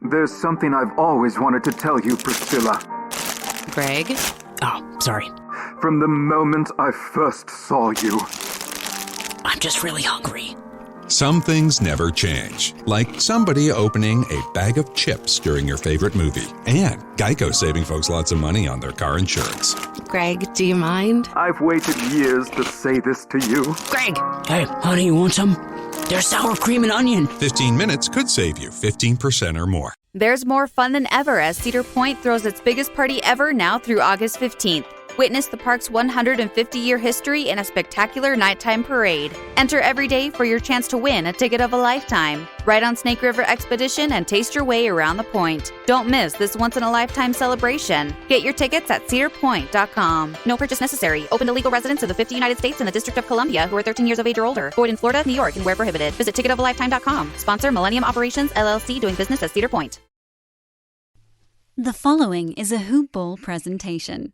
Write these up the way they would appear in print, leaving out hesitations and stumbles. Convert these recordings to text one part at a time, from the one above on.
There's something I've always wanted to tell you, Priscilla. Greg? Oh, sorry. From the moment I first saw you. I'm just really hungry. Some things never change, like somebody opening a bag of chips during your favorite movie, and Geico saving folks lots of money on their car insurance. Greg, do you mind? I've waited years to say this to you. Greg! Hey, honey, you want some? There's sour cream and onion. 15 minutes could save you 15% or more. There's more fun than ever as Cedar Point throws its biggest party ever now through August 15th. Witness the park's 150-year history in a spectacular nighttime parade. Enter every day for your chance to win a ticket of a lifetime. Ride on Snake River Expedition and taste your way around the point. Don't miss this once-in-a-lifetime celebration. Get your tickets at cedarpoint.com. No purchase necessary. Open to legal residents of the 50 United States and the District of Columbia who are 13 years of age or older. Void in Florida, New York, and where prohibited. Visit ticketofalifetime.com. Sponsor Millennium Operations, LLC, doing business as Cedar Point. The following is a Hoop Ball presentation.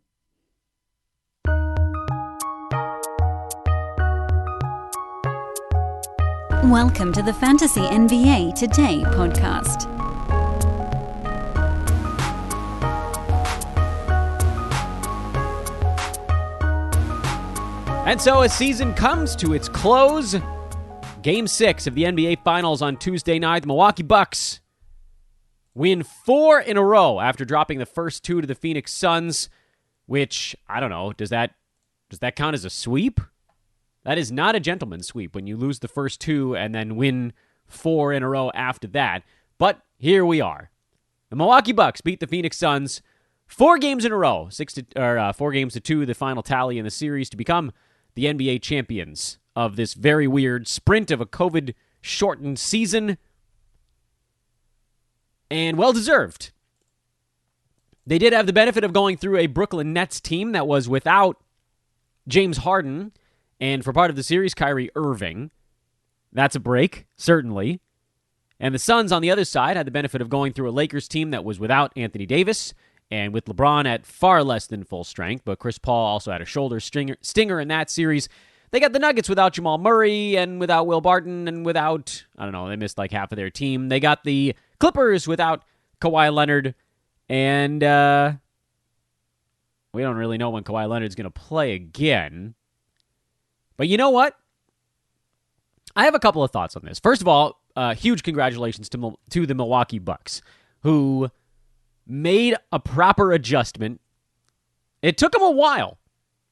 Welcome to the Fantasy NBA Today podcast. And so as season comes to its close, Game 6 of the NBA Finals on Tuesday night, the Milwaukee Bucks win 4 in a row after dropping the first 2 to the Phoenix Suns, which, I don't know, does that count as a sweep? That is not a gentleman's sweep when you lose the first 2 and then win 4 in a row after that. But here we are. The Milwaukee Bucks beat the Phoenix Suns 4 games in a row, 4 games to 2, the final tally in the series, to become the NBA champions of this very weird sprint of a COVID-shortened season. And well-deserved. They did have the benefit of going through a Brooklyn Nets team that was without James Harden, and for part of the series, Kyrie Irving. That's a break, certainly. And the Suns, on the other side, had the benefit of going through a Lakers team that was without Anthony Davis, and with LeBron at far less than full strength, but Chris Paul also had a shoulder stinger in that series. They got the Nuggets without Jamal Murray, and without Will Barton, and without, I don't know, they missed like half of their team. They got the Clippers without Kawhi Leonard, and we don't really know when Kawhi Leonard's going to play again. But you know what? I have a couple of thoughts on this. First of all, huge congratulations to the Milwaukee Bucks, who made a proper adjustment. It took them a while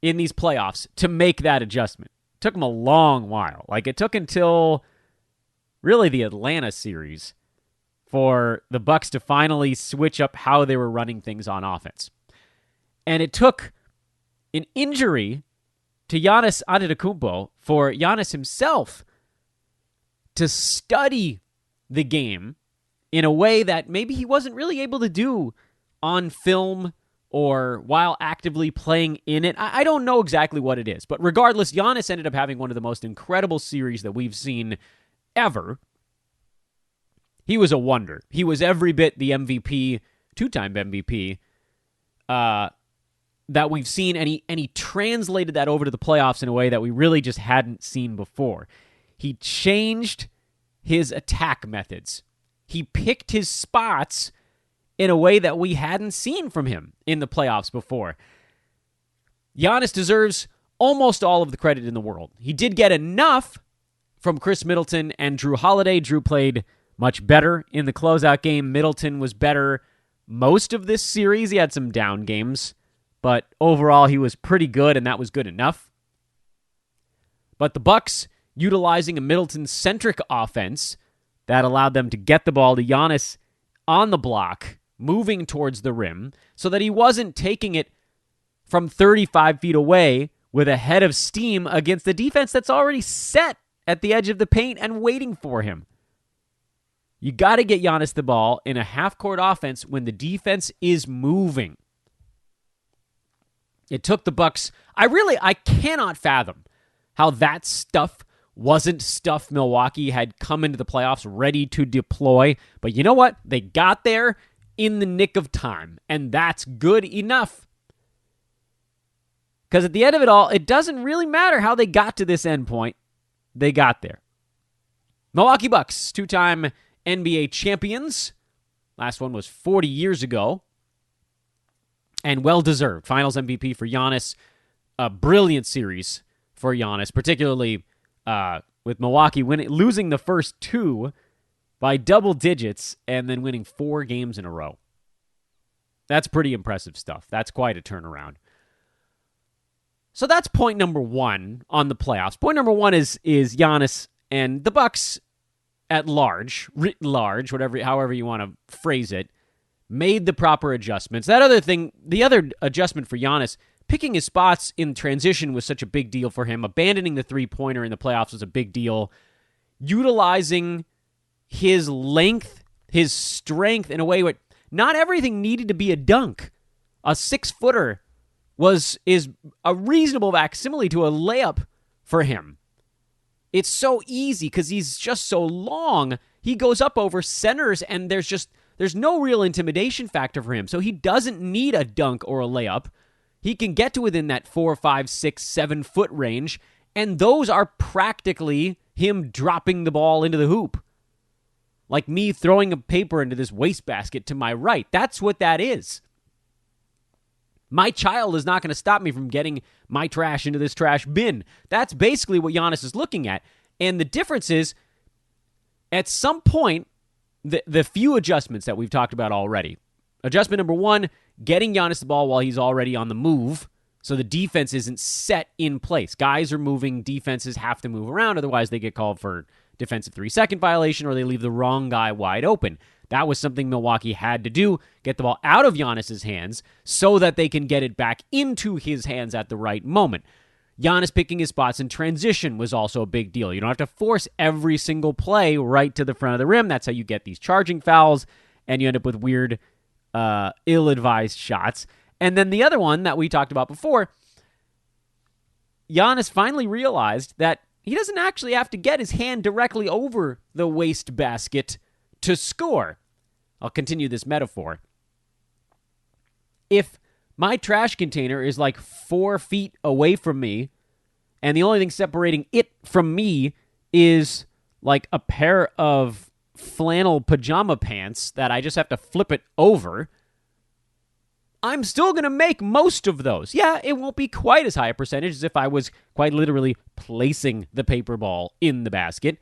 in these playoffs to make that adjustment. It took them a long while. Like, it took until really the Atlanta series for the Bucks to finally switch up how they were running things on offense. And it took an injury to Giannis Antetokounmpo for Giannis himself to study the game in a way that maybe he wasn't really able to do on film or while actively playing in it. I don't know exactly what it is, but regardless, Giannis ended up having one of the most incredible series that we've seen ever. He was a wonder. He was every bit the MVP, 2-time MVP, that we've seen, and he translated that over to the playoffs in a way that we really just hadn't seen before. He changed his attack methods. He picked his spots in a way that we hadn't seen from him in the playoffs before. Giannis deserves almost all of the credit in the world. He did get enough from Chris Middleton and Drew Holiday. Drew played much better in the closeout game. Middleton was better most of this series. He had some down games, but overall he was pretty good, and that was good enough. But the Bucks, utilizing a Middleton-centric offense that allowed them to get the ball to Giannis on the block, moving towards the rim, so that he wasn't taking it from 35 feet away with a head of steam against the defense that's already set at the edge of the paint and waiting for him. You got to get Giannis the ball in a half-court offense when the defense is moving. It took the Bucks. I cannot fathom how that stuff wasn't stuff Milwaukee had come into the playoffs ready to deploy. But you know what? They got there in the nick of time, and that's good enough. Because at the end of it all, it doesn't really matter how they got to this end point. They got there. Milwaukee Bucks, 2-time NBA champions. Last one was 40 years ago. And well-deserved. Finals MVP for Giannis. A brilliant series for Giannis, particularly with Milwaukee losing the first two by double digits and then winning 4 games in a row. That's pretty impressive stuff. That's quite a turnaround. So that's point number 1 on the playoffs. Point number 1 is Giannis and the Bucks at large, writ large, however you want to phrase it, made the proper adjustments. The other adjustment for Giannis, picking his spots in transition was such a big deal for him. Abandoning the three-pointer in the playoffs was a big deal. Utilizing his length, his strength in a way where not everything needed to be a dunk. A 6-footer is a reasonable facsimile to a layup for him. It's so easy because he's just so long. He goes up over centers and there's no real intimidation factor for him. So he doesn't need a dunk or a layup. He can get to within that 4, 5, 6, 7-foot range, and those are practically him dropping the ball into the hoop. Like me throwing a paper into this wastebasket to my right. That's what that is. My child is not going to stop me from getting my trash into this trash bin. That's basically what Giannis is looking at. And the difference is, at some point, the few adjustments that we've talked about already. Adjustment number 1, getting Giannis the ball while he's already on the move, so the defense isn't set in place. Guys are moving, defenses have to move around, otherwise they get called for defensive 3-second violation or they leave the wrong guy wide open. That was something Milwaukee had to do, get the ball out of Giannis's hands so that they can get it back into his hands at the right moment. Giannis picking his spots in transition was also a big deal. You don't have to force every single play right to the front of the rim. That's how you get these charging fouls, and you end up with weird, ill-advised shots. And then the other one that we talked about before, Giannis finally realized that he doesn't actually have to get his hand directly over the wastebasket to score. I'll continue this metaphor. If my trash container is like 4 feet away from me, and the only thing separating it from me is like a pair of flannel pajama pants that I just have to flip it over, I'm still going to make most of those. Yeah, it won't be quite as high a percentage as if I was quite literally placing the paper ball in the basket,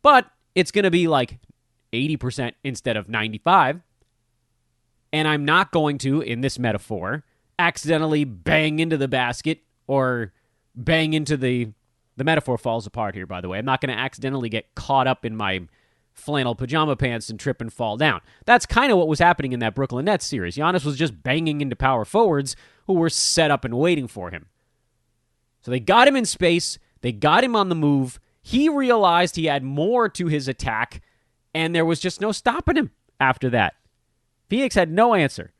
but it's going to be like 80% instead of 95%. And I'm not going to, in this metaphor, accidentally bang into the basket or bang into the metaphor falls apart here, by the way. I'm not going to accidentally get caught up in my flannel pajama pants and trip and fall down. That's kind of what was happening in that Brooklyn Nets series. Giannis was just banging into power forwards who were set up and waiting for him. So they got him in space. They got him on the move. He realized he had more to his attack, and there was just no stopping him after that. Phoenix had no answer.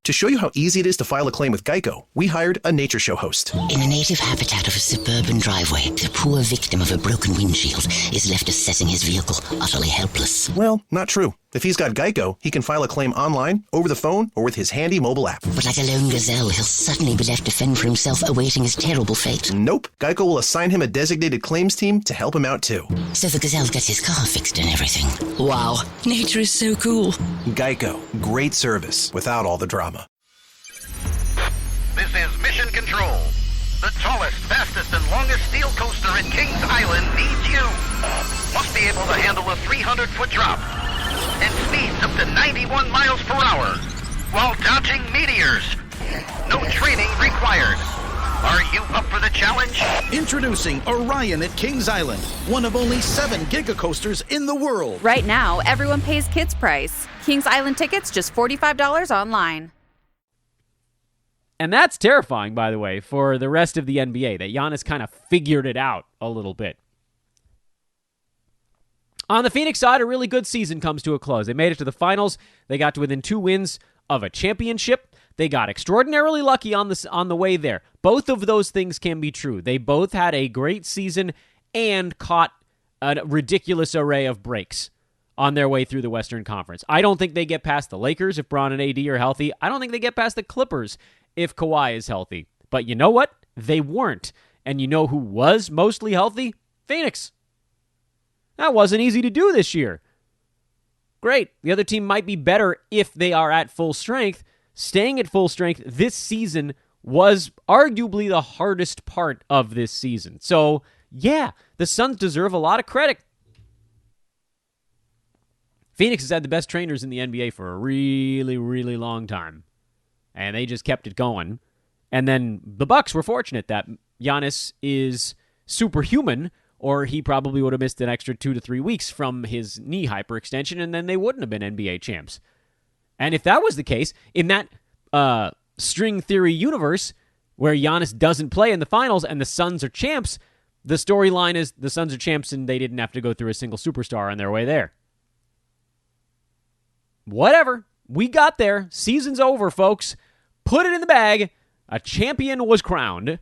To show you how easy it is to file a claim with Geico, we hired a nature show host. In the native habitat of a suburban driveway, the poor victim of a broken windshield is left assessing his vehicle, utterly helpless. Well, not true. If he's got Geico, he can file a claim online, over the phone, or with his handy mobile app. But like a lone gazelle, he'll suddenly be left to fend for himself, awaiting his terrible fate. Nope. Geico will assign him a designated claims team to help him out, too. So the gazelle gets his car fixed and everything. Wow, nature is so cool. Geico. Great service without all the drama. This is Mission Control. The tallest, fastest, and longest steel coaster in Kings Island needs you. Must be able to handle a 300-foot drop and speeds up to 91 miles per hour while dodging meteors. No training required. Are you up for the challenge? Introducing Orion at Kings Island, one of only 7 giga-coasters in the world. Right now, everyone pays kids' price. Kings Island tickets just $45 online. And that's terrifying, by the way, for the rest of the NBA, that Giannis kind of figured it out a little bit. On the Phoenix side, a really good season comes to a close. They made it to the finals. They got to within 2 wins of a championship. They got extraordinarily lucky on the way there. Both of those things can be true. They both had a great season and caught a ridiculous array of breaks on their way through the Western Conference. I don't think they get past the Lakers if Bron and AD are healthy. I don't think they get past the Clippers if Kawhi is healthy. But you know what? They weren't. And you know who was mostly healthy? Phoenix. That wasn't easy to do this year. Great. The other team might be better if they are at full strength. Staying at full strength this season was arguably the hardest part of this season. So, yeah, the Suns deserve a lot of credit. Phoenix has had the best trainers in the NBA for a really, really long time. And they just kept it going. And then the Bucks were fortunate that Giannis is superhuman, or he probably would have missed an extra 2 to 3 weeks from his knee hyperextension, and then they wouldn't have been NBA champs. And if that was the case, in that string theory universe where Giannis doesn't play in the finals and the Suns are champs, the storyline is the Suns are champs and they didn't have to go through a single superstar on their way there. Whatever. We got there. Season's over, folks. Put it in the bag. A champion was crowned.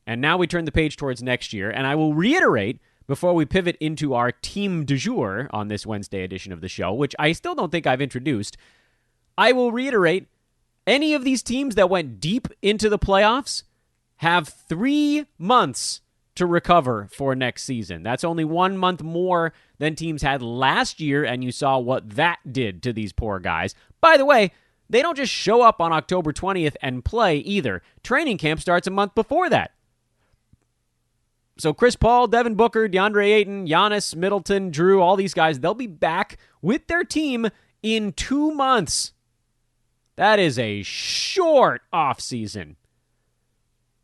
And now we turn the page towards next year. And I will reiterate, before we pivot into our team du jour on this Wednesday edition of the show, which I still don't think I've introduced, I will reiterate, any of these teams that went deep into the playoffs have 3 months to recover for next season. That's only 1 month more than teams had last year, and you saw what that did to these poor guys. By the way, they don't just show up on October 20th and play either. Training camp starts a month before that. So Chris Paul, Devin Booker, DeAndre Ayton, Giannis, Middleton, Drew, all these guys, they'll be back with their team in 2 months. That is a short offseason.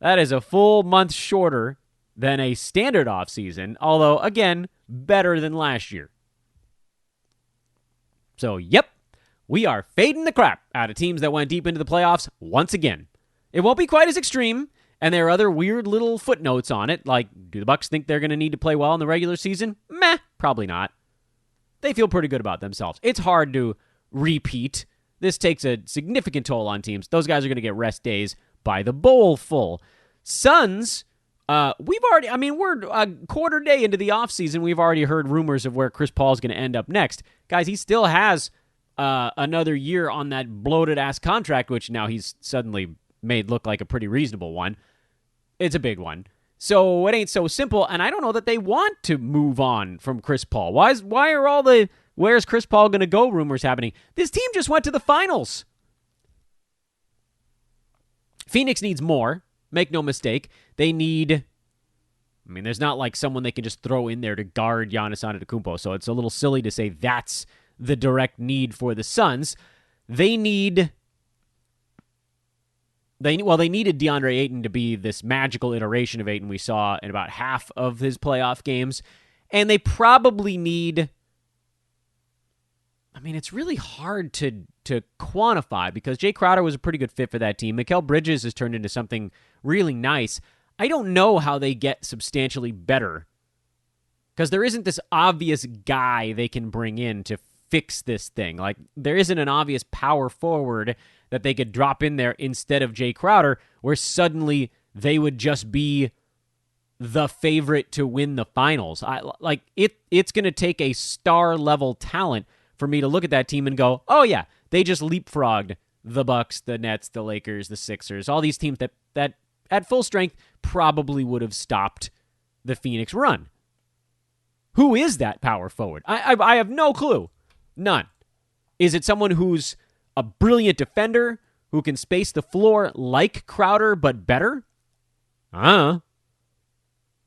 That is a full month shorter than a standard offseason, although, again, better than last year. So, yep, we are fading the crap out of teams that went deep into the playoffs once again. It won't be quite as extreme, and there are other weird little footnotes on it, like, do the Bucks think they're going to need to play well in the regular season? Meh, probably not. They feel pretty good about themselves. It's hard to repeat. This takes a significant toll on teams. Those guys are going to get rest days by the bowl full. Suns, we're a quarter day into the offseason. We've already heard rumors of where Chris Paul's going to end up next. Guys, he still has another year on that bloated-ass contract, which now he's suddenly made look like a pretty reasonable one. It's a big one. So it ain't so simple, and I don't know that they want to move on from Chris Paul. Why are all the where's Chris Paul going to go rumors happening? This team just went to the finals. Phoenix needs more. Make no mistake. They need... there's not like someone they can just throw in there to guard Giannis Antetokounmpo, so it's a little silly to say that's the direct need for the Suns. They needed DeAndre Ayton to be this magical iteration of Ayton we saw in about half of his playoff games, and they probably need... it's really hard to quantify because Jay Crowder was a pretty good fit for that team. Mikal Bridges has turned into something really nice. I don't know how they get substantially better because there isn't this obvious guy they can bring in to fix this thing. Like, there isn't an obvious power forward that they could drop in there instead of Jay Crowder where suddenly they would just be the favorite to win the finals. It's going to take a star-level talent for me to look at that team and go, oh yeah, they just leapfrogged the Bucks, the Nets, the Lakers, the Sixers, all these teams that at full strength probably would have stopped the Phoenix run. Who is that power forward? I have no clue. None. Is it someone who's a brilliant defender who can space the floor like Crowder but better?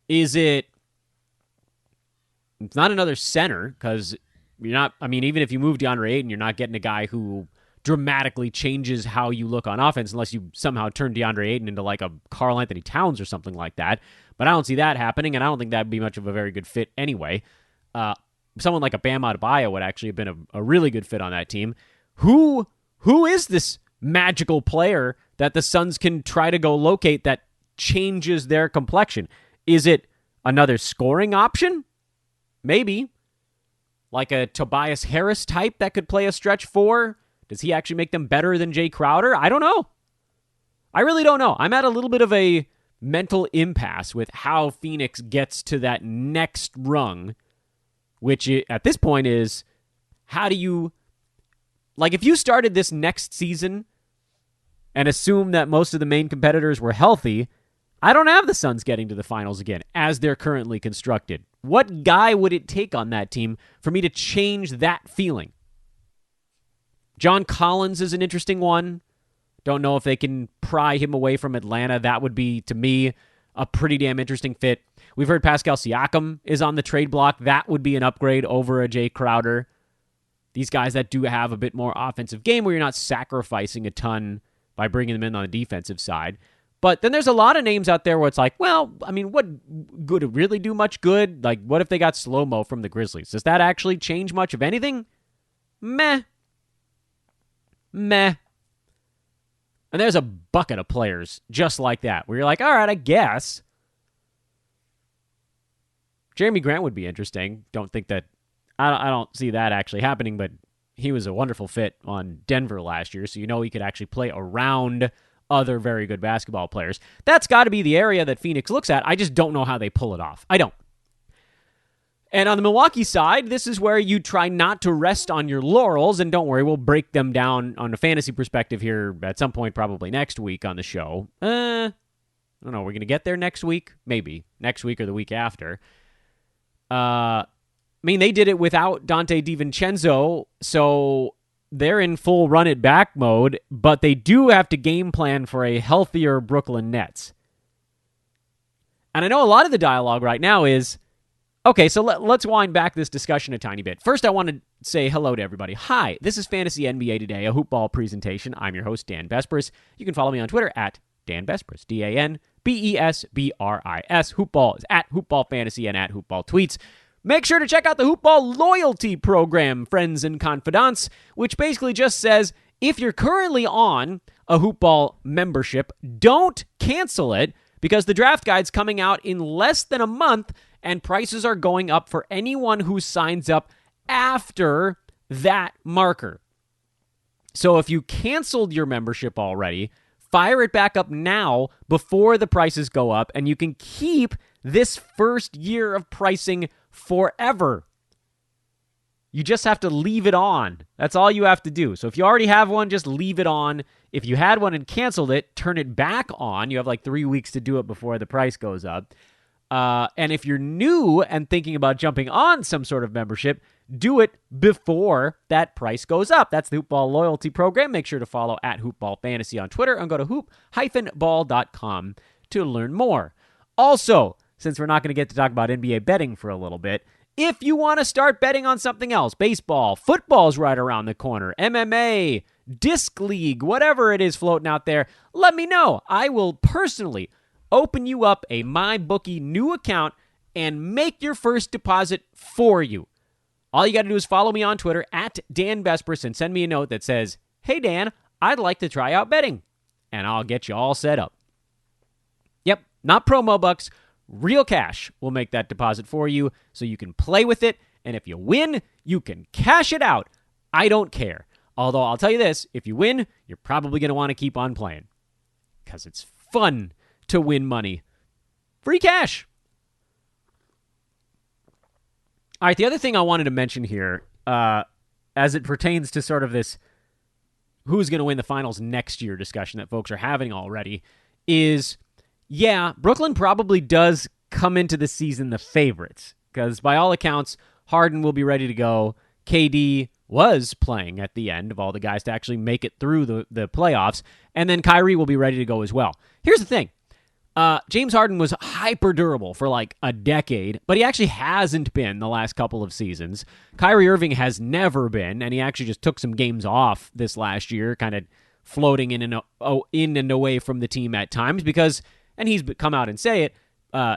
Is it... It's not another center because... You're not, even if you move DeAndre Ayton, you're not getting a guy who dramatically changes how you look on offense unless you somehow turn DeAndre Ayton into like a Karl Anthony Towns or something like that. But I don't see that happening, and I don't think that'd be much of a very good fit anyway. Someone like a Bam Adebayo would actually have been a really good fit on that team. Who is this magical player that the Suns can try to go locate that changes their complexion? Is it another scoring option? Maybe. Like a Tobias Harris type that could play a stretch four? Does he actually make them better than Jay Crowder? I don't know. I really don't know. I'm at a little bit of a mental impasse with how Phoenix gets to that next rung, which at this point is, how do you... if you started this next season and assume that most of the main competitors were healthy, I don't have the Suns getting to the finals again as they're currently constructed. What guy would it take on that team for me to change that feeling? John Collins is an interesting one. Don't know if they can pry him away from Atlanta. That would be, to me, a pretty damn interesting fit. We've heard Pascal Siakam is on the trade block. That would be an upgrade over a Jay Crowder. These guys that do have a bit more offensive game where you're not sacrificing a ton by bringing them in on the defensive side. But then there's a lot of names out there where it's like, well, I mean, what would it really do much good? Like, what if they got Slow-Mo from the Grizzlies? Does that actually change much of anything? Meh. And there's a bucket of players just like that, where you're like, all right, I guess. Jeremy Grant would be interesting. Don't think that, I don't see that actually happening, but he was a wonderful fit on Denver last year, so you know he could actually play around other very good basketball players. That's got to be the area that Phoenix looks at. I just don't know how they pull it off. I don't. And on the Milwaukee side, this is where you try not to rest on your laurels, and don't worry, we'll break them down on a fantasy perspective here at some point, probably next week on the show. I don't know, we're going to get there next week? Maybe. Next week or the week after. I mean, they did it without Dante DiVincenzo, so they're in full run-it-back mode, but they do have to game plan for a healthier Brooklyn Nets. And I know a lot of the dialogue right now is, okay, so let's wind back this discussion a tiny bit. First, I want to say hello to everybody. Hi, this is Fantasy NBA Today, a hoopball presentation. I'm your host, Dan Besbris. You can follow me on Twitter at Dan Besbris, DanBesbris. Hoopball is at Hoopball Fantasy and at Hoopball Tweets. Make sure to check out the Hoopball Loyalty Program, friends and confidants, which basically just says, if you're currently on a Hoopball membership, don't cancel it, because the draft guide's coming out in less than a month, and prices are going up for anyone who signs up after that marker. So if you canceled your membership already, fire it back up now before the prices go up, and you can keep this first year of pricing forever. You just have to leave it on. That's all you have to do. So if you already have one, just leave it on. If you had one and canceled it, turn it back on. You have like 3 weeks to do it before the price goes up. And if you're new and thinking about jumping on some sort of membership, do it before that price goes up. That's the Hoopball Loyalty Program. Make sure to follow at Hoopball Fantasy on Twitter and go to hoop-ball.com to learn more. Also, since we're not going to get to talk about NBA betting for a little bit, if you want to start betting on something else, baseball, football's right around the corner, MMA, disc league, whatever it is floating out there, let me know. I will personally open you up a MyBookie new account and make your first deposit for you. All you got to do is follow me on Twitter at Dan Besbris and send me a note that says, hey Dan, I'd like to try out betting, and I'll get you all set up. Yep, not promo bucks, real cash will make that deposit for you so you can play with it, and if you win, you can cash it out. I don't care. Although I'll tell you this, if you win, you're probably going to want to keep on playing because it's fun to win money. Free cash. All right, the other thing I wanted to mention here, as it pertains to sort of this who's going to win the finals next year discussion that folks are having already, is, yeah, Brooklyn probably does come into the season the favorites, because by all accounts, Harden will be ready to go. KD was playing at the end of all the guys to actually make it through the playoffs, and then Kyrie will be ready to go as well. Here's the thing. James Harden was hyper durable for like a decade, but he actually hasn't been the last couple of seasons. Kyrie Irving has never been, and he actually just took some games off this last year, kind of floating in and away from the team at times because, and he's come out and say it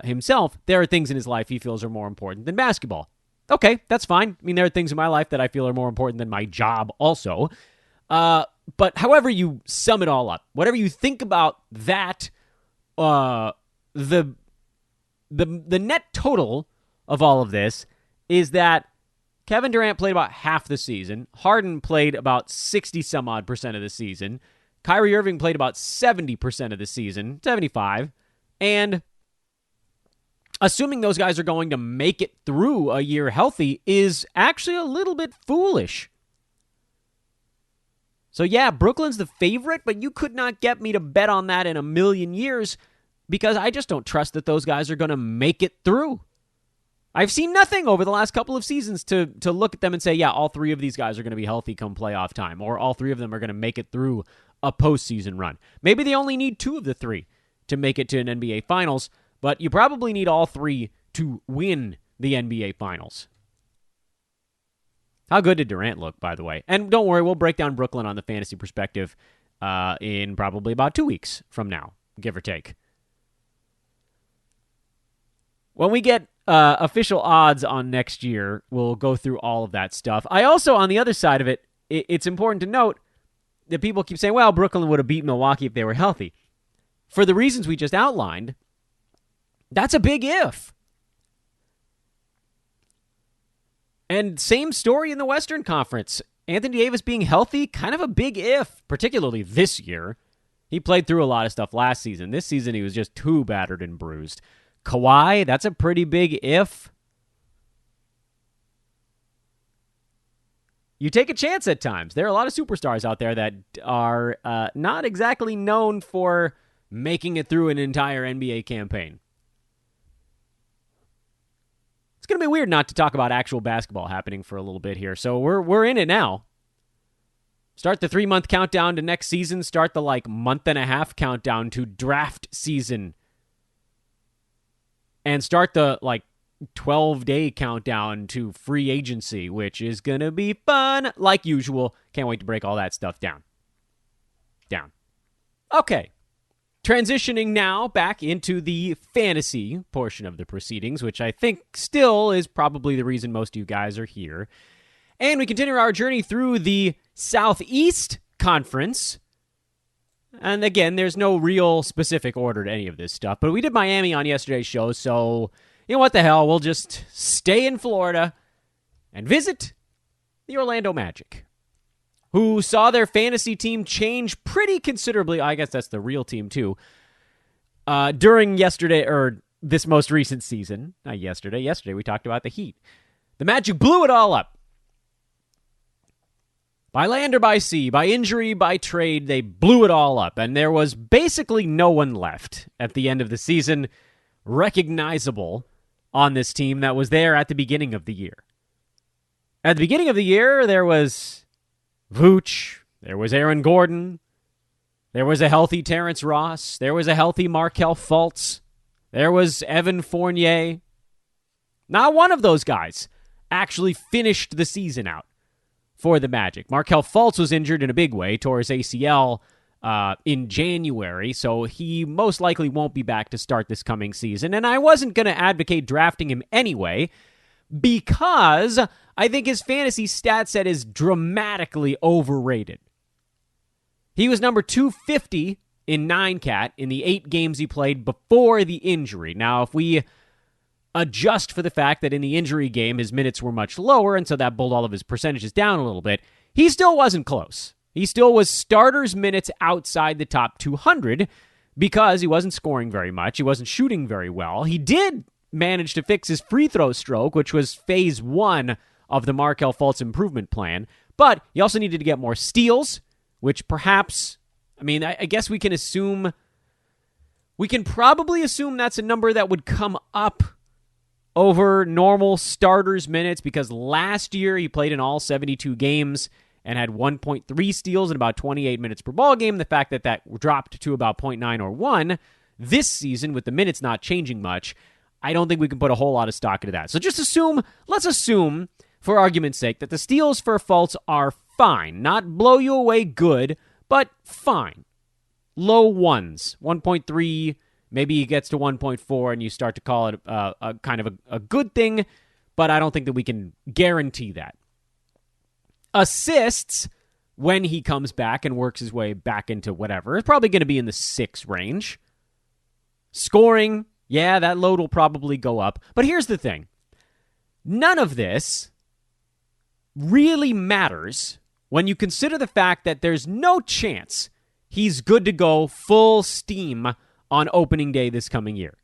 himself, there are things in his life he feels are more important than basketball. Okay, that's fine. I mean, there are things in my life that I feel are more important than my job also. But however you sum it all up, whatever you think about that, the net total of all of this is that Kevin Durant played about half the season. Harden played about 60-some-odd% of the season. Kyrie Irving played about 70% of the season, 75%. And assuming those guys are going to make it through a year healthy is actually a little bit foolish. So yeah, Brooklyn's the favorite, but you could not get me to bet on that in a million years because I just don't trust that those guys are going to make it through. I've seen nothing over the last couple of seasons to look at them and say, yeah, all three of these guys are going to be healthy come playoff time, or all three of them are going to make it through a postseason run. Maybe they only need two of the three to make it to an NBA Finals, but you probably need all three to win the NBA Finals. How good did Durant look, by the way? And don't worry, we'll break down Brooklyn on the fantasy perspective in probably about 2 weeks from now, give or take. When we get official odds on next year, we'll go through all of that stuff. I also, on the other side of it, it's important to note that people keep saying, well, Brooklyn would have beat Milwaukee if they were healthy. For the reasons we just outlined, that's a big if. And same story in the Western Conference. Anthony Davis being healthy, kind of a big if, particularly this year. He played through a lot of stuff last season. This season, he was just too battered and bruised. Kawhi, that's a pretty big if. You take a chance at times. There are a lot of superstars out there that are not exactly known for making it through an entire NBA campaign. It's going to be weird not to talk about actual basketball happening for a little bit here. So we're in it now. Start the 3-month countdown to next season. Start the month and a half countdown to draft season. And start the 12-day countdown to free agency, which is going to be fun like usual. Can't wait to break all that stuff down. Okay. Transitioning now back into the fantasy portion of the proceedings, which I think still is probably the reason most of you guys are here. And we continue our journey through the Southeast Conference. And again, there's no real specific order to any of this stuff, but we did Miami on yesterday's show, so you know what the hell, we'll just stay in Florida and visit the Orlando Magic, who saw their fantasy team change pretty considerably. I guess that's the real team, too. During this most recent season. Not yesterday. Yesterday we talked about the Heat. The Magic blew it all up. By land or by sea, by injury, by trade, they blew it all up. And there was basically no one left at the end of the season recognizable on this team that was there at the beginning of the year. At the beginning of the year, there was Vooch, there was Aaron Gordon, there was a healthy Terrence Ross, there was a healthy Markelle Fultz, there was Evan Fournier. Not one of those guys actually finished the season out for the Magic. Markelle Fultz was injured in a big way, tore his ACL in January, so he most likely won't be back to start this coming season. And I wasn't going to advocate drafting him anyway, because I think his fantasy stat set is dramatically overrated. He was number 250 in 9-cat in the 8 games he played before the injury. Now, if we adjust for the fact that in the injury game his minutes were much lower, and so that pulled all of his percentages down a little bit, he still wasn't close. He still was starters minutes outside the top 200 because he wasn't scoring very much. He wasn't shooting very well. He did manage to fix his free throw stroke, which was phase 1 of the Markelle Fultz improvement plan. But he also needed to get more steals, which perhaps, I guess we can probably assume that's a number that would come up over normal starters minutes, because last year he played in all 72 games and had 1.3 steals in about 28 minutes per ball game. The fact that dropped to about 0.9 or 1 this season with the minutes not changing much, I don't think we can put a whole lot of stock into that. So let's assume, for argument's sake, that the steals for Fultz are fine. Not blow you away good, but fine. Low ones, 1.3, maybe he gets to 1.4 and you start to call it a kind of a good thing, but I don't think that we can guarantee that. Assists, when he comes back and works his way back into whatever, is probably going to be in the 6 range. Scoring, yeah, that load will probably go up. But here's the thing. None of this really matters when you consider the fact that there's no chance he's good to go full steam on opening day this coming year.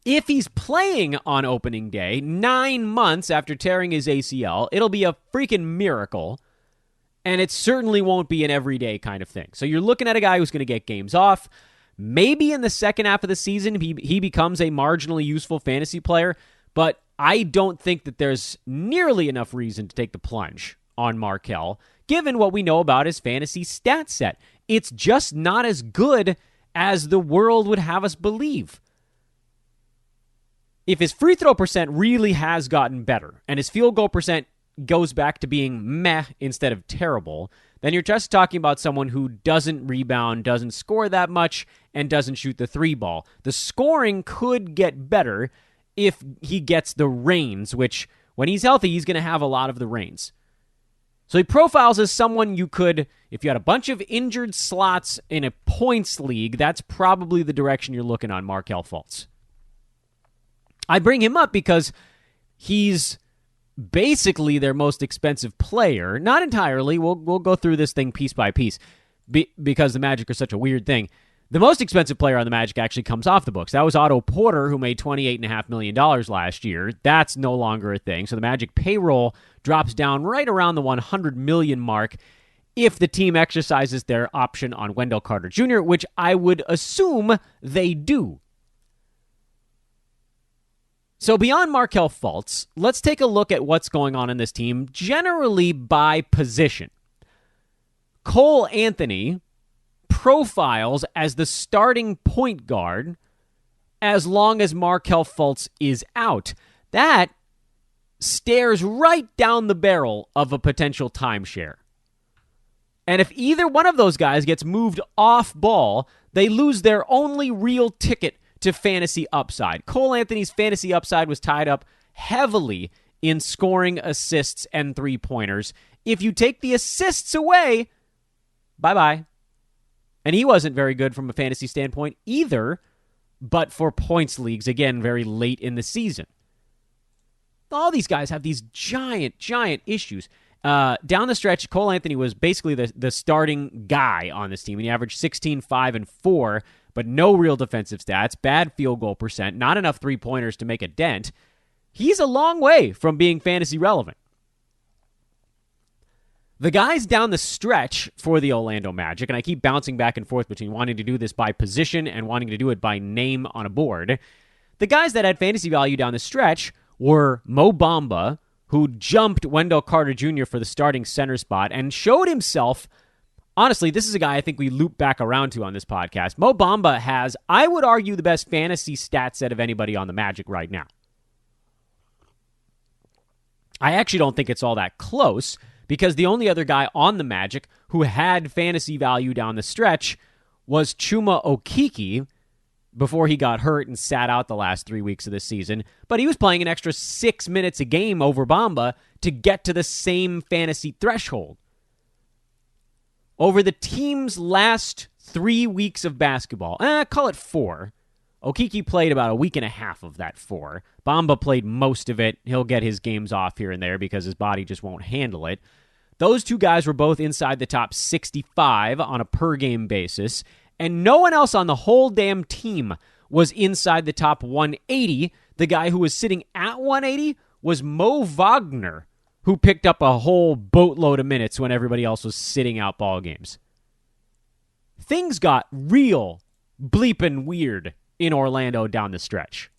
If he's playing on opening day 9 months after tearing his ACL, it'll be a freaking miracle, and it certainly won't be an everyday kind of thing. So you're looking at a guy who's going to get games off, Maybe in the second half of the season, he becomes a marginally useful fantasy player, but I don't think that there's nearly enough reason to take the plunge on Markelle, given what we know about his fantasy stat set. It's just not as good as the world would have us believe. If his free throw percent really has gotten better, and his field goal percent goes back to being meh instead of terrible, then you're just talking about someone who doesn't rebound, doesn't score that much, and doesn't shoot the three ball. The scoring could get better if he gets the reins, which, when he's healthy, he's going to have a lot of the reins. So he profiles as someone you could, if you had a bunch of injured slots in a points league, that's probably the direction you're looking on Markelle Fultz. I bring him up because he's basically their most expensive player. Not entirely. We'll go through this thing piece by piece because the Magic are such a weird thing. The most expensive player on the Magic actually comes off the books. That was Otto Porter, who made $28.5 million last year. That's no longer a thing. So the Magic payroll drops down right around the $100 million mark if the team exercises their option on Wendell Carter Jr., which I would assume they do. So beyond Markelle Fultz, let's take a look at what's going on in this team generally by position. Cole Anthony profiles as the starting point guard as long as Markelle Fultz is out. That stares right down the barrel of a potential timeshare. And if either one of those guys gets moved off ball, they lose their only real ticket to fantasy upside. Cole Anthony's fantasy upside was tied up heavily in scoring, assists, and three-pointers. If you take the assists away, bye-bye. And he wasn't very good from a fantasy standpoint either, but for points leagues, again, very late in the season. All these guys have these giant issues. Down the stretch, Cole Anthony was basically the starting guy on this team, and he averaged 16, 5, and 4, but no real defensive stats, bad field goal percent, not enough three-pointers to make a dent. He's a long way from being fantasy relevant. The guys down the stretch for the Orlando Magic, and I keep bouncing back and forth between wanting to do this by position and wanting to do it by name on a board, the guys that had fantasy value down the stretch were Mo Bamba, who jumped Wendell Carter Jr. for the starting center spot and showed himself. Honestly, this is a guy I think we loop back around to on this podcast. Mo Bamba has, I would argue, the best fantasy stat set of anybody on the Magic right now. I actually don't think it's all that close, because the only other guy on the Magic who had fantasy value down the stretch was Chuma Okeke before he got hurt and sat out the last 3 weeks of the season. But he was playing an extra 6 minutes a game over Bamba to get to the same fantasy threshold. Over the team's last 3 weeks of basketball, call it 4, Okeke played about a week and a half of that 4. Bamba played most of it. He'll get his games off here and there because his body just won't handle it. Those two guys were both inside the top 65 on a per-game basis, and no one else on the whole damn team was inside the top 180. The guy who was sitting at 180 was Mo Wagner, who picked up a whole boatload of minutes when everybody else was sitting out ball games. Things got real bleeping weird in Orlando down the stretch.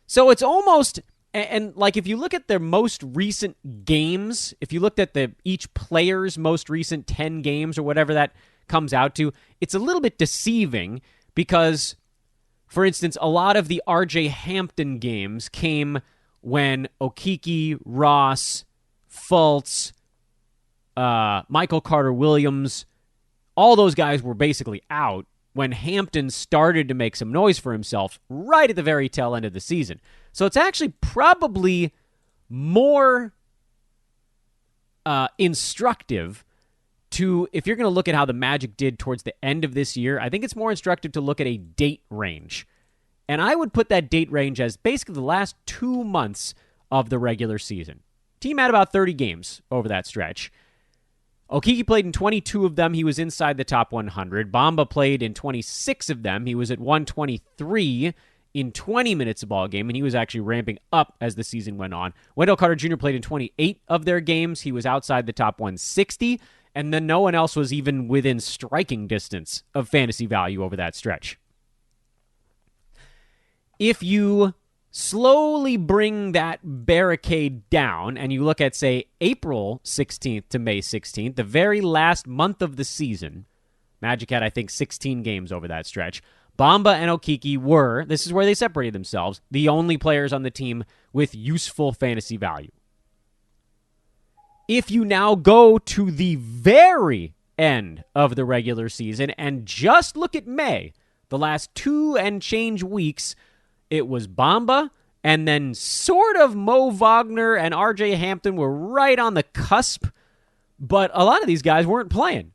So it's almost, and like if you look at their most recent games, if you looked at each player's most recent 10 games or whatever that comes out to, it's a little bit deceiving because, for instance, a lot of the RJ Hampton games came when Okeke, Ross, Fultz, Michael Carter-Williams, all those guys were basically out when Hampton started to make some noise for himself right at the very tail end of the season. So it's actually probably more instructive to, if you're going to look at how the Magic did towards the end of this year, I think it's more instructive to look at a date range. And I would put that date range as basically the last 2 months of the regular season. Team had about 30 games over that stretch. Okeke played in 22 of them. He was inside the top 100. Bamba played in 26 of them. He was at 123 in 20 minutes of ball game, and he was actually ramping up as the season went on. Wendell Carter Jr. played in 28 of their games. He was outside the top 160. And then no one else was even within striking distance of fantasy value over that stretch. If you slowly bring that barricade down and you look at, say, April 16th to May 16th, the very last month of the season, Magic had, I think, 16 games over that stretch. Bamba and Okiki were, this is where they separated themselves, the only players on the team with useful fantasy value. If you now go to the very end of the regular season and just look at May, the last 2 and change weeks, it was Bamba, and then sort of Mo Wagner and RJ Hampton were right on the cusp, but a lot of these guys weren't playing.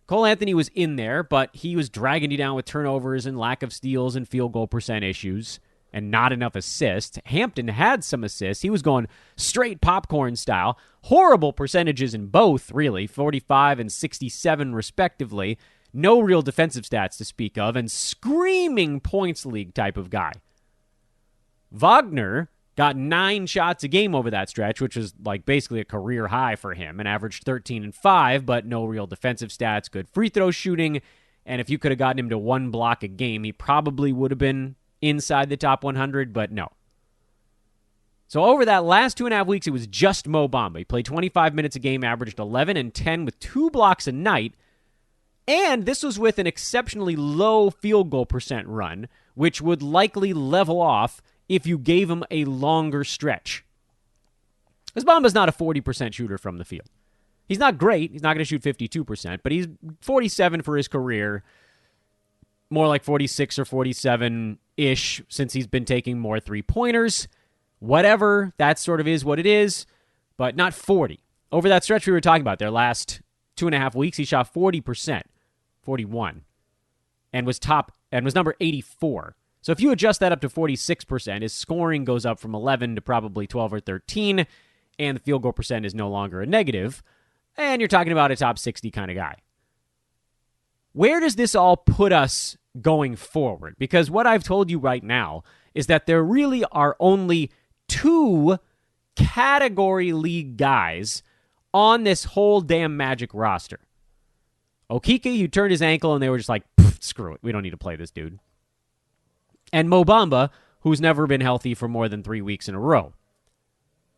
Cole Anthony was in there, but he was dragging you down with turnovers and lack of steals and field goal percent issues and not enough assists. Hampton had some assists. He was going straight popcorn style. Horrible percentages in both, really, 45 and 67 respectively. No real defensive stats to speak of, and screaming points league type of guy. Wagner got 9 shots a game over that stretch, which was like basically a career high for him, and averaged 13 and 5, but no real defensive stats, good free throw shooting, and if you could have gotten him to 1 block a game, he probably would have been inside the top 100, but no. So over that last 2.5 weeks, it was just Mo Bamba. He played 25 minutes a game, averaged 11 and 10 with 2 blocks a night, and this was with an exceptionally low field goal percent run, which would likely level off if you gave him a longer stretch. Because Bamba's not a 40% shooter from the field. He's not great. He's not going to shoot 52%, but he's 47 for his career. More like 46 or 47-ish since he's been taking more three-pointers. Whatever, that sort of is what it is, but not 40. Over that stretch we were talking about, their last 2.5 weeks, he shot 40%, 41, and was number 84. So if you adjust that up to 46%, his scoring goes up from 11 to probably 12 or 13, and the field goal percent is no longer a negative, and you're talking about a top 60 kind of guy. Where does this all put us going forward? Because what I've told you right now is that there really are only 2 category league guys on this whole damn Magic roster. Okiki, who turned his ankle and they were just like, screw it, we don't need to play this dude. And Mo Bamba, who's never been healthy for more than 3 weeks in a row.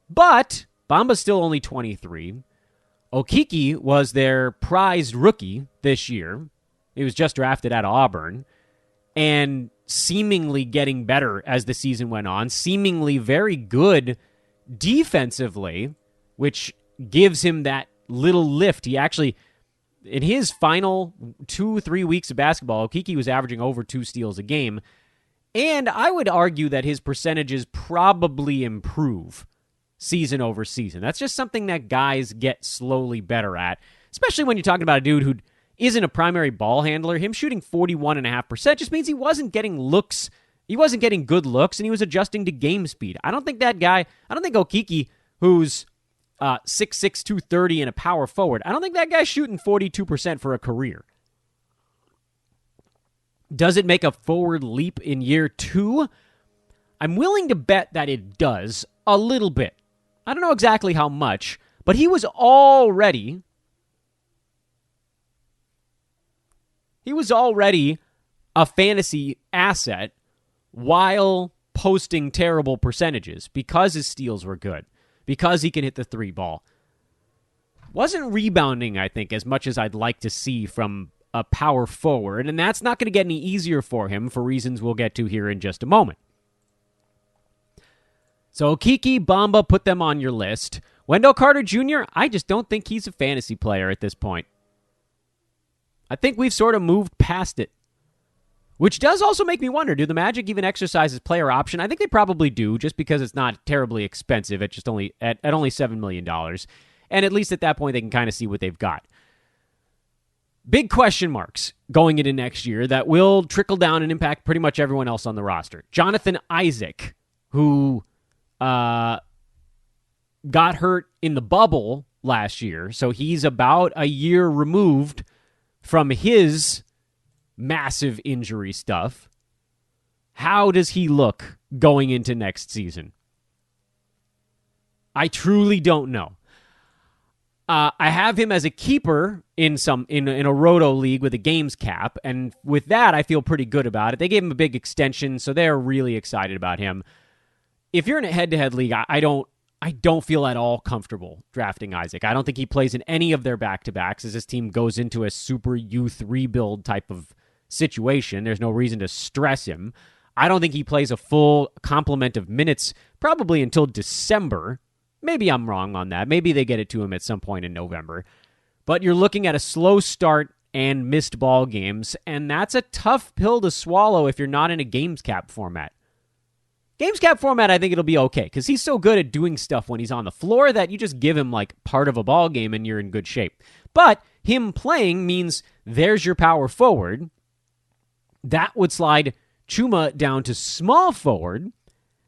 But Bamba's still only 23. Okiki was their prized rookie this year. He was just drafted out of Auburn and seemingly getting better as the season went on, seemingly very good defensively, which gives him that little lift. He actually, in his final 2-3 weeks of basketball, Okiki was averaging over 2 steals a game. And I would argue that his percentages probably improve season over season. That's just something that guys get slowly better at, especially when you're talking about a dude who isn't a primary ball handler. Him shooting 41.5% just means he wasn't getting looks. He wasn't getting good looks, and he was adjusting to game speed. I don't think Okiki, who's 6'6", 230 and a power forward, I don't think that guy's shooting 42% for a career. Does it make a forward leap in year 2? I'm willing to bet that it does a little bit. I don't know exactly how much, but he was already a fantasy asset while posting terrible percentages because his steals were good, because he can hit the 3 ball. Wasn't rebounding, I think, as much as I'd like to see from a power forward, and that's not going to get any easier for him for reasons we'll get to here in just a moment. So Okiki, Bamba, put them on your list. Wendell Carter Jr., I just don't think he's a fantasy player at this point. I think we've sort of moved past it. Which does also make me wonder, do the Magic even exercise his player option? I think they probably do, just because it's not terribly expensive at only $7 million. And at least at that point, they can kind of see what they've got. Big question marks going into next year that will trickle down and impact pretty much everyone else on the roster. Jonathan Isaac, who got hurt in the bubble last year, so he's about a year removed from his massive injury stuff. How does he look going into next season? I truly don't know. I have him as a keeper in a roto league with a games cap, and with that, I feel pretty good about it. They gave him a big extension, so they're really excited about him. If you're in a head-to-head league, I don't feel at all comfortable drafting Isaac. I don't think he plays in any of their back-to-backs as this team goes into a super youth rebuild type of situation. There's no reason to stress him. I don't think he plays a full complement of minutes probably until December. Maybe I'm wrong on that. Maybe they get it to him at some point in November. But you're looking at a slow start and missed ball games, and that's a tough pill to swallow if you're not in a games cap format. Games cap format, I think it'll be okay, because he's so good at doing stuff when he's on the floor that you just give him like part of a ball game and you're in good shape. But him playing means there's your power forward. That would slide Chuma down to small forward.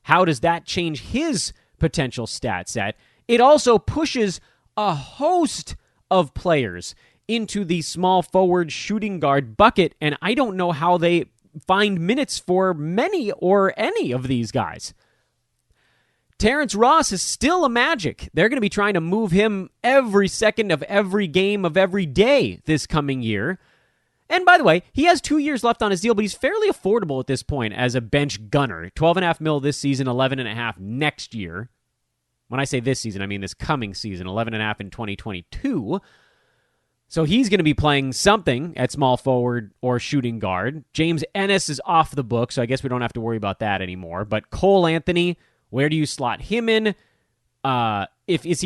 How does that change his potential stat set? It also pushes a host of players into the small forward shooting guard bucket, and I don't know how they find minutes for many or any of these guys. Terrence Ross is still a Magic. They're going to be trying to move him every second of every game of every day this coming year. And by the way, he has 2 years left on his deal, but he's fairly affordable at this point as a bench gunner. $12.5 million this season, $11.5 million next year. When I say this season, I mean this coming season, $11.5 million in 2022. So he's going to be playing something at small forward or shooting guard. James Ennis is off the book, so I guess we don't have to worry about that anymore. But Cole Anthony, where do you slot him in? If he's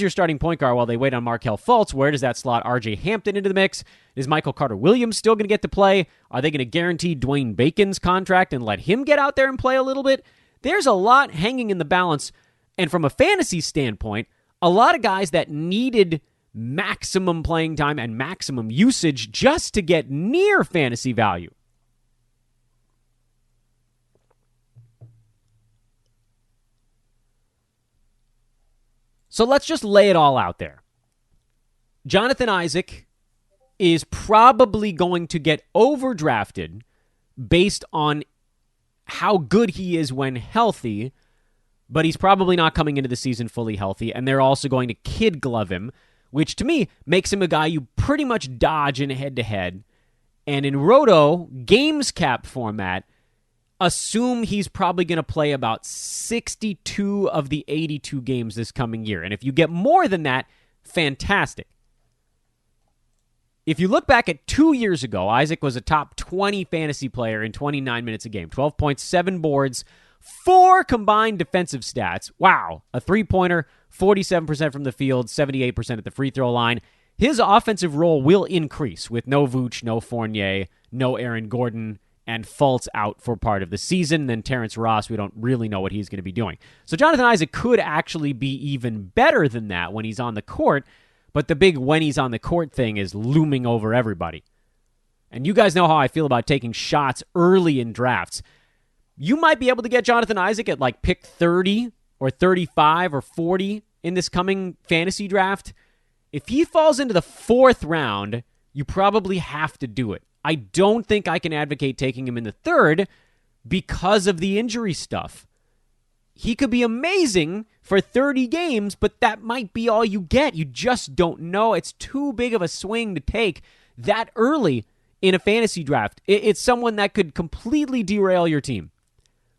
your starting point guard while they wait on Markelle Fultz, where does that slot RJ Hampton into the mix? Is Michael Carter-Williams still going to get to play? Are they going to guarantee Dwayne Bacon's contract and let him get out there and play a little bit? There's a lot hanging in the balance. And from a fantasy standpoint, a lot of guys that needed maximum playing time and maximum usage just to get near fantasy value. So let's just lay it all out there. Jonathan Isaac is probably going to get overdrafted based on how good he is when healthy, but he's probably not coming into the season fully healthy, and they're also going to kid glove him, which to me makes him a guy you pretty much dodge in a head-to-head. And in Roto, games cap format, assume he's probably going to play about 62 of the 82 games this coming year. And if you get more than that, fantastic. If you look back at 2 years ago, Isaac was a top 20 fantasy player in 29 minutes a game, 12.7 boards, 4 combined defensive stats. Wow. A three-pointer, 47% from the field, 78% at the free throw line. His offensive role will increase with no Vooch, no Fournier, no Aaron Gordon, and Fultz out for part of the season. Then Terrence Ross, we don't really know what he's going to be doing. So Jonathan Isaac could actually be even better than that when he's on the court, but the big when he's on the court thing is looming over everybody. And you guys know how I feel about taking shots early in drafts. You might be able to get Jonathan Isaac at like pick 30 or 35 or 40 in this coming fantasy draft. If he falls into the 4th round, you probably have to do it. I don't think I can advocate taking him in the 3rd because of the injury stuff. He could be amazing for 30 games, but that might be all you get. You just don't know. It's too big of a swing to take that early in a fantasy draft. It's someone that could completely derail your team.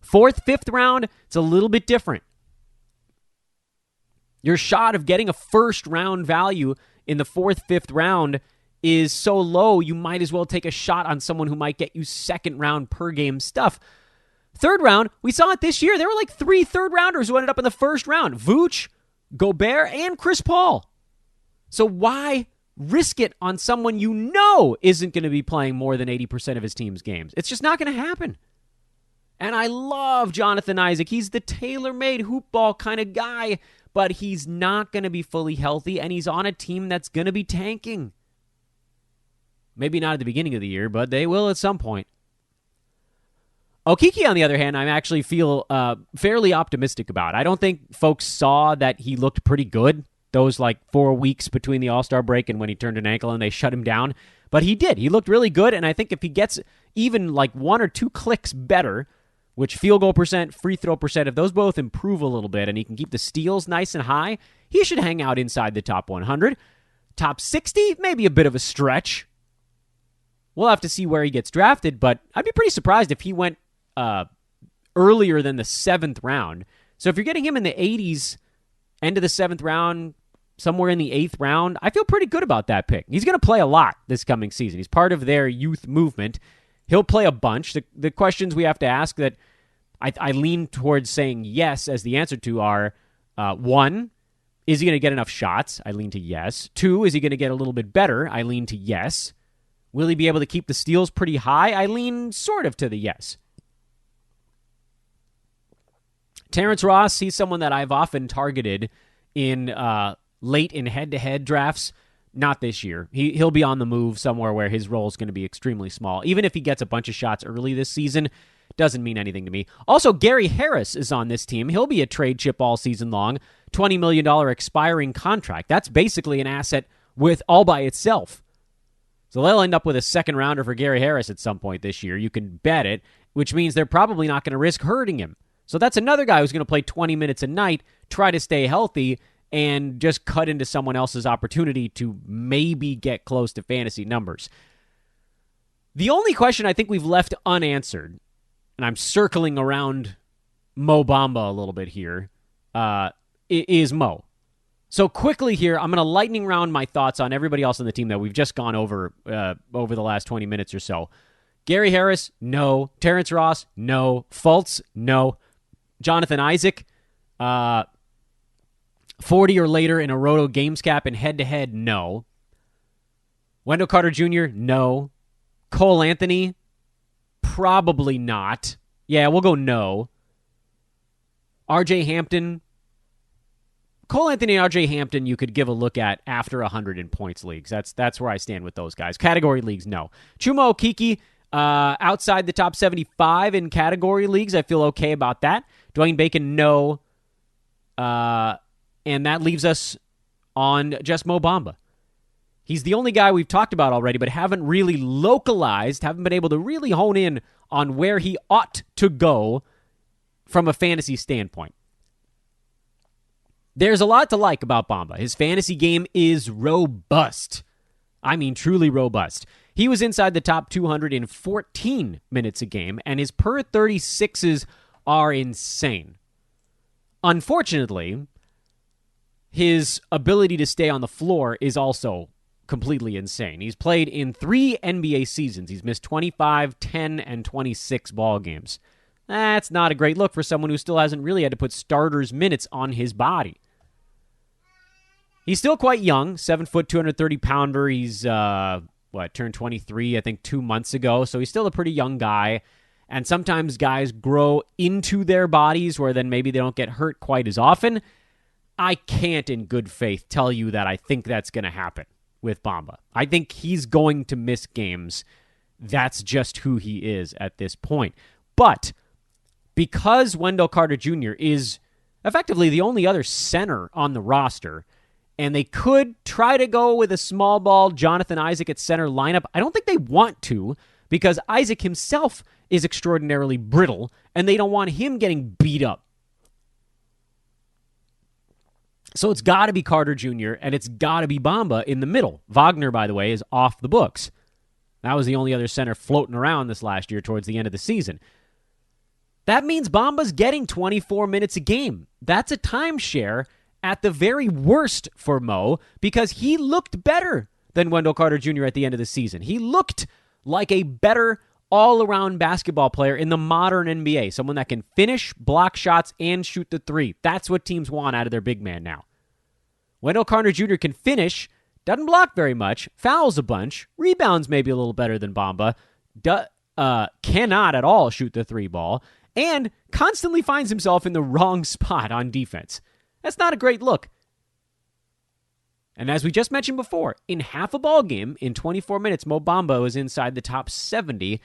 4th, 5th round, it's a little bit different. Your shot of getting a first-round value in the 4th, 5th round is so low, you might as well take a shot on someone who might get you 2nd round per game stuff. 3rd round, we saw it this year. There were like 3 third-rounders who ended up in the 1st round. Vooch, Gobert, and Chris Paul. So why risk it on someone you know isn't going to be playing more than 80% of his team's games? It's just not going to happen. And I love Jonathan Isaac. He's the tailor-made hoop ball kind of guy, but he's not going to be fully healthy, and he's on a team that's going to be tanking. Maybe not at the beginning of the year, but they will at some point. Okeke, on the other hand, I actually feel fairly optimistic about. I don't think folks saw that he looked pretty good those like 4 weeks between the All-Star break and when he turned an ankle and they shut him down. But he did. He looked really good, and I think if he gets even like 1 or 2 clicks better, which field goal percent, free throw percent, if those both improve a little bit and he can keep the steals nice and high, he should hang out inside the top 100. Top 60, maybe a bit of a stretch. We'll have to see where he gets drafted, but I'd be pretty surprised if he went earlier than the 7th round. So if you're getting him in the 80s, end of the 7th round, somewhere in the 8th round, I feel pretty good about that pick. He's going to play a lot this coming season. He's part of their youth movement. He'll play a bunch. The questions we have to ask that I lean towards saying yes as the answer to are, 1, is he going to get enough shots? I lean to yes. 2, is he going to get a little bit better? I lean to yes. Will he be able to keep the steals pretty high? I lean sort of to the yes. Terrence Ross, he's someone that I've often targeted in late in head-to-head drafts. Not this year. He'll be on the move somewhere where his role is going to be extremely small. Even if he gets a bunch of shots early this season, doesn't mean anything to me. Also, Gary Harris is on this team. He'll be a trade chip all season long. $20 million expiring contract. That's basically an asset all by itself. So they'll end up with a second rounder for Gary Harris at some point this year. You can bet it, which means they're probably not going to risk hurting him. So that's another guy who's going to play 20 minutes a night, try to stay healthy, and just cut into someone else's opportunity to maybe get close to fantasy numbers. The only question I think we've left unanswered, and I'm circling around Mo Bamba a little bit here, is Mo. So quickly here, I'm going to lightning round my thoughts on everybody else on the team that we've just gone over the last 20 minutes or so. Gary Harris, no. Terrence Ross, no. Fultz, no. Jonathan Isaac, 40 or later in a Roto Games Cap and head-to-head, no. Wendell Carter Jr., no. Cole Anthony, probably not. Yeah, we'll go no. RJ Hampton. Cole Anthony and RJ Hampton you could give a look at after 100 in points leagues. That's where I stand with those guys. Category leagues, no. Chuma Okeke, outside the top 75 in category leagues. I feel okay about that. Dwayne Bacon, no. And that leaves us on just Mo Bamba. He's the only guy we've talked about already, but haven't really localized, haven't been able to really hone in on where he ought to go from a fantasy standpoint. There's a lot to like about Bamba. His fantasy game is robust. I mean, truly robust. He was inside the top 214 minutes a game, and his per 36s are insane. Unfortunately, his ability to stay on the floor is also completely insane. He's played in 3 NBA seasons. He's missed 25, 10, and 26 ball games. That's not a great look for someone who still hasn't really had to put starters minutes on his body. He's still quite young, 7 foot, 230-pounder. He's, turned 23, I think, 2 months ago. So he's still a pretty young guy. And sometimes guys grow into their bodies where then maybe they don't get hurt quite as often. I can't in good faith tell you that I think that's going to happen with Bamba. I think he's going to miss games. That's just who he is at this point. But because Wendell Carter Jr. is effectively the only other center on the roster, and they could try to go with a small ball Jonathan Isaac at center lineup, I don't think they want to, because Isaac himself is extraordinarily brittle, and they don't want him getting beat up. So it's got to be Carter Jr., and it's got to be Bamba in the middle. Wagner, by the way, is off the books. That was the only other center floating around this last year towards the end of the season. That means Bamba's getting 24 minutes a game. That's a timeshare at the very worst for Mo, because he looked better than Wendell Carter Jr. at the end of the season. He looked like a better all-around basketball player in the modern NBA, someone that can finish, block shots, and shoot the three. That's what teams want out of their big man now. Wendell Carter Jr. can finish, doesn't block very much, fouls a bunch, rebounds maybe a little better than Bamba, cannot at all shoot the three ball, and constantly finds himself in the wrong spot on defense. That's not a great look. And as we just mentioned before, in half a ball game, in 24 minutes, Mo Bamba is inside the top 70,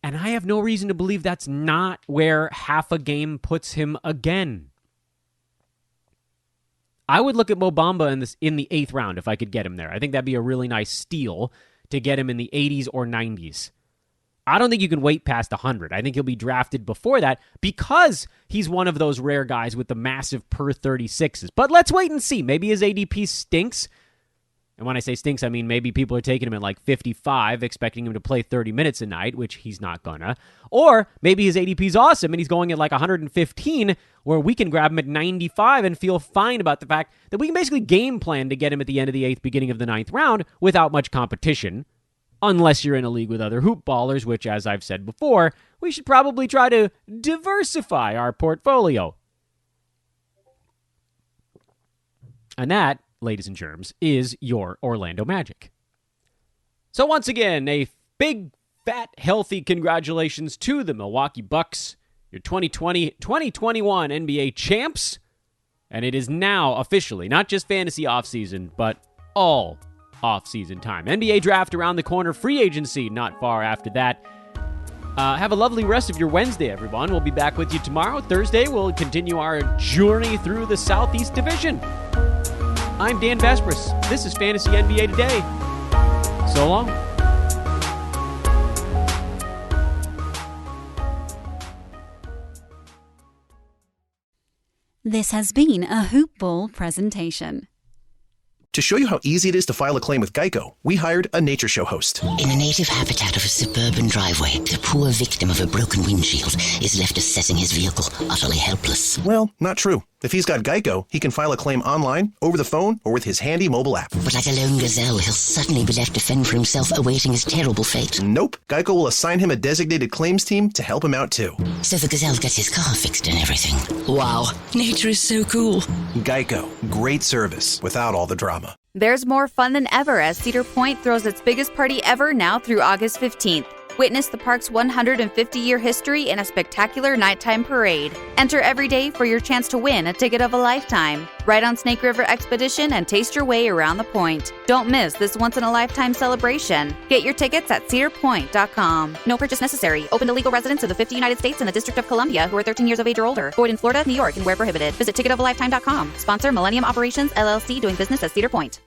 and I have no reason to believe that's not where half a game puts him again. I would look at Mo Bamba in the 8th round if I could get him there. I think that'd be a really nice steal to get him in the 80s or 90s. I don't think you can wait past 100. I think he'll be drafted before that because he's one of those rare guys with the massive per 36s. But let's wait and see. Maybe his ADP stinks. And when I say stinks, I mean maybe people are taking him at like 55, expecting him to play 30 minutes a night, which he's not gonna. Or maybe his ADP is awesome and he's going at like 115, where we can grab him at 95 and feel fine about the fact that we can basically game plan to get him at the end of the 8th, beginning of the 9th round without much competition. Unless you're in a league with other hoop ballers, which, as I've said before, we should probably try to diversify our portfolio. And that, ladies and germs, is your Orlando Magic. So once again, a big, fat, healthy congratulations to the Milwaukee Bucks, your 2020-2021 NBA champs. And it is now officially, not just fantasy offseason, but all off-season time. NBA draft around the corner, free agency not far after that. Have a lovely rest of your Wednesday, everyone. We'll be back with you tomorrow. Thursday, we'll continue our journey through the Southeast Division. I'm Dan Vespris. This is Fantasy NBA Today. So long. This has been a Hoop Ball presentation. To show you how easy it is to file a claim with Geico, we hired a nature show host. In the native habitat of a suburban driveway, the poor victim of a broken windshield is left assessing his vehicle, utterly helpless. Well, not true. If he's got Geico, he can file a claim online, over the phone, or with his handy mobile app. But like a lone gazelle, he'll suddenly be left to fend for himself, awaiting his terrible fate. Nope. Geico will assign him a designated claims team to help him out, too. So the gazelle gets his car fixed and everything. Wow, nature is so cool. Geico. Great service without all the drama. There's more fun than ever as Cedar Point throws its biggest party ever now through August 15th. Witness the park's 150-year history in a spectacular nighttime parade. Enter every day for your chance to win a ticket of a lifetime. Ride on Snake River Expedition and taste your way around the point. Don't miss this once-in-a-lifetime celebration. Get your tickets at cedarpoint.com. No purchase necessary. Open to legal residents of the 50 United States and the District of Columbia who are 13 years of age or older. Void in Florida, New York, and where prohibited. Visit ticketofalifetime.com. Sponsor Millennium Operations, LLC, doing business as Cedar Point.